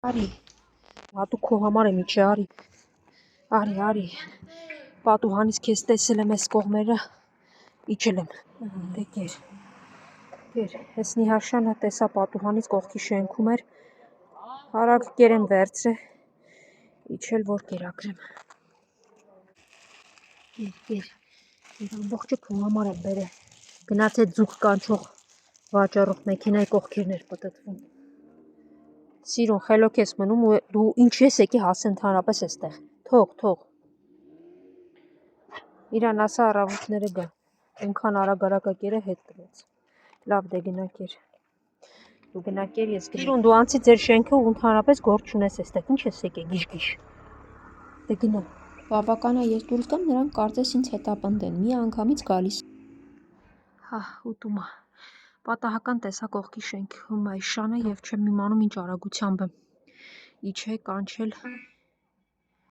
Արի, դու քո համար եմ իջե, արի, պատուհանից քեզ տեսել եմ այս կողմերը, իջել եմ, դե կեր, ես Նիհարշանը տեսա պատուհանից կողքի շենքում էր, արագ կերեմ վերցրե, իջել որ կերակրեմ, կեր, ամբողջը քո համար եմ բերել, գնաց այդ ձուկ կանչող վաճառող մեքենայի կողքերն էր պտտվում, սիրուն խելոք ես մնում ու դու ինչ ես եկի հաս ընդհանրապես էստեղ, թող, իրան ասա առավոտները գա, այնքան արագ կերը հետ տվեց, լավ դե գնա կեր, դու գնա կեր ես գնա, սիրուն դու անցի ձեր շենքը ու ընդհանրապես գործ չունես էստեղ, ինչ ես եկե գիշ, դե գնա, բավական է ես դուրս գամ նրանք կարծես ինձ հետապնդեն, մի անգամից գալիս ուտումա, պատահական տեսա կողքի շենքում այս շանը և չեմ իմանում ինչ արագությամբ եմ իջե կանչել